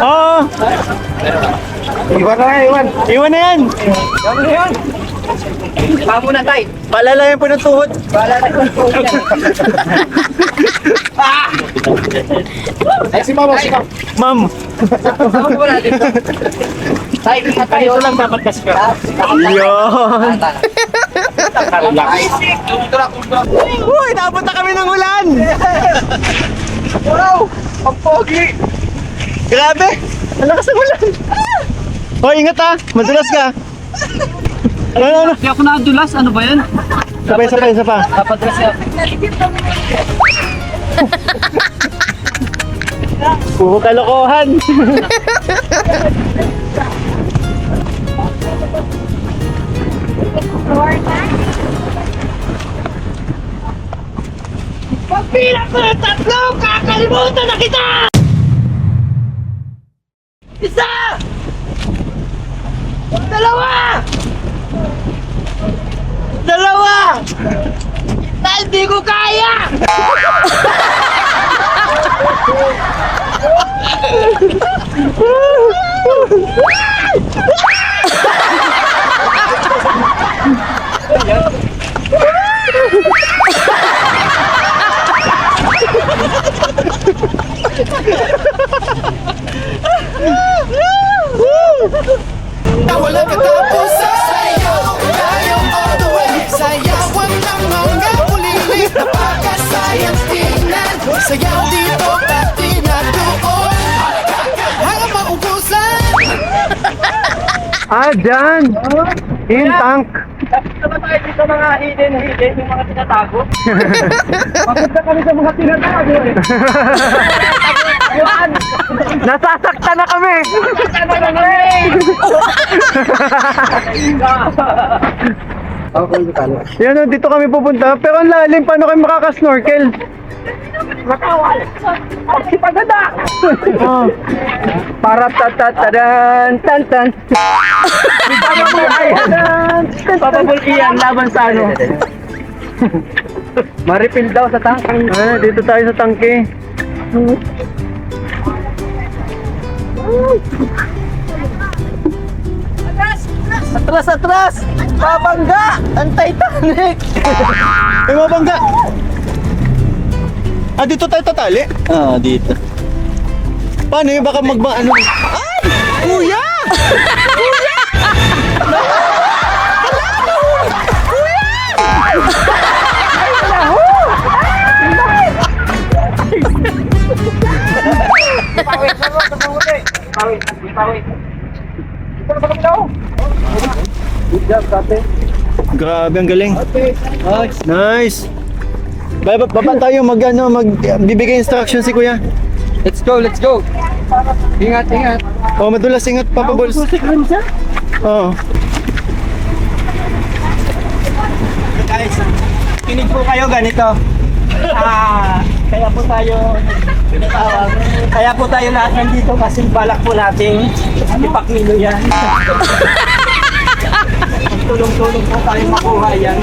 Oo. Iwan na yan. Pamo na tayo. Palalayan po ng tuhod. Ay, si Mama, si Mama. Ma'am. Sama po natin. Tayo, ingat tayo. Ito lang dapat kasi ka. Yun. Uy, napunta kami ng ulan. Wow! Ang pogi! Grabe. Ang lakas ng ulan. Hoy, ingat ha. Madulas ka. Ano? Hindi ako nadulas. Ano ba yan? Sabay. Dapat kasi ako. Puro kalokohan. Pagbilang ko ng 3, kakalimutan na kita! Isa! 2! 2! Dahil di ko kaya! Wala katapusan Sayaw tayo all the way Sayawan ng mga pulilit Napakasayang tingnan Sayaw dito pati na doon Hanggang maubusan Ah, dyan. In tank. Dapat tayo dito mga hidden, yung mga tinatago. Maganda kami sa mga tinatago eh. Nasasaktan na kami. Yan o, dito kami pupunta. Pero ang lalim, paano kami makaka-snorkel? Oh. Para tatatadan tan. Papabulkiyan laban sa ano. Maripil daw sa tangke. Ah, dito tayo sa tangke. Atras! Babangga! Ang Titanic! May mabangga. Ah, dito tayo tatali? Ah, dito. Paano yun? Baka ano? Ay! Kuya! Grabe, ang galing. Nice. Baba tayo magbibigay instruction si Kuya. Let's go! Ingat! Oh, madulas, ingat, Papa Balls. Oo. Guys, kinig po kayo ganito. Kaya po tayo lahat nandito kasi balak po nating ipakmilo yan. Tulong-tulong po tayo makuha yan.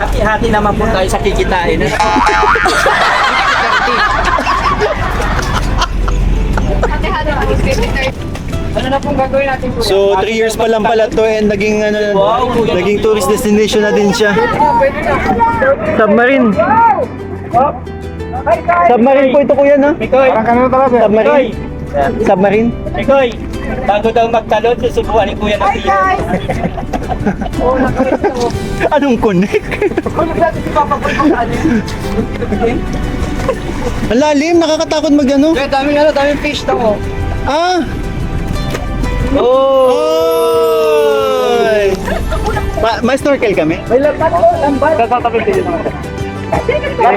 Hati-hati naman po tayo sa kikitain. Ano na pong gagawin natin po? So, 3 years pa lang pala to and naging tourist destination na din siya. Submarine. Submarine po ito, Kuya, no? Submarine. Submarine. Ikoy, bago daw magtalon, susubuan ni Kuya ng pilo. Anong connect? Ang lalim, nakakatakot mag-ano. Daming fish to ko. Ah! Oy! May snorkel kami? May lambat ko, lambat. Tatapin dito naman.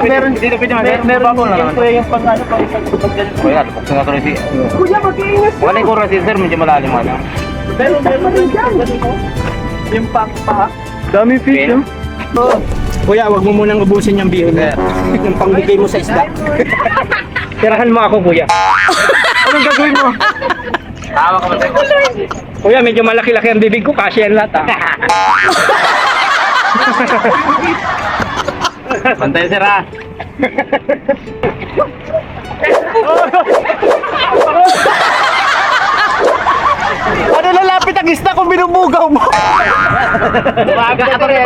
Meron dito pwede meron yung pang ano pang pagganito. Kuya, buksan nga ito rin si... Kuya, mag-iingat ka. Wala yung kurang si sir, medyo malalim ano. Meron din dyan. Yung pang pa. Daming fish, no? Oh. Kuya, wag mo munang ubusin yung bihon mo. Yung pangbigay mo sa isda. Tirahan mo ako, kuya. Anong gagawin mo? Tawa ka ba sir? Kuya, medyo malaki-laki ang bibig ko, kasi yan lahat ah. Pantay sir ha. Ano lalapit ang isda kung binubugaw mo? Umaga ka pa rin.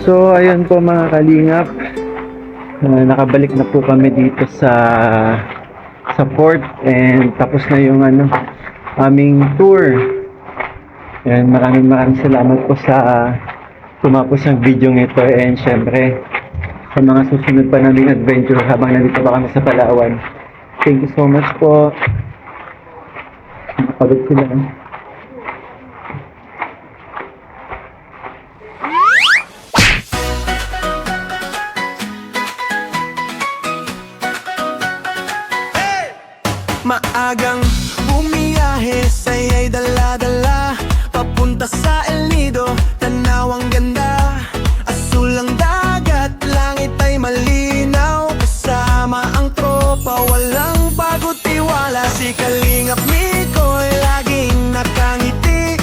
So, ayun po mga kalingap. Nakabalik na po kami dito sa port and tapos na yung aming tour. And maraming salamat po sa tumapos ng video ito and syempre sa mga susunod pa naming adventure habang nandito pa kami sa Palawan. Thank you so much po. Nakapagod sila. Maagang bumiyahe, saya'y dala-dala papunta sa El Nido, tanaw ang ganda. Asul ang dagat, langit ay malinaw. Kasama ang tropa, walang bago tiwala. Si Kalingap Miko'y laging nakangiti.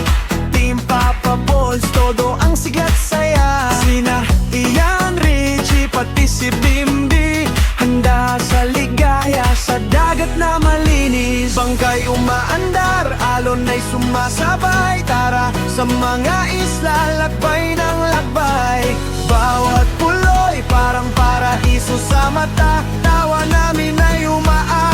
Team Papa Balls, todo ang sigat saya. Sina Ian, Richie, pati si Bimbi, handa sa ligaya sa dagat na malinis. Bangkay umaandar, alon ay sumasabay. Tara sa mga isla, lakbay ng lakbay. Bawat puloy parang paraiso sa mata. Tawa namin ay umaan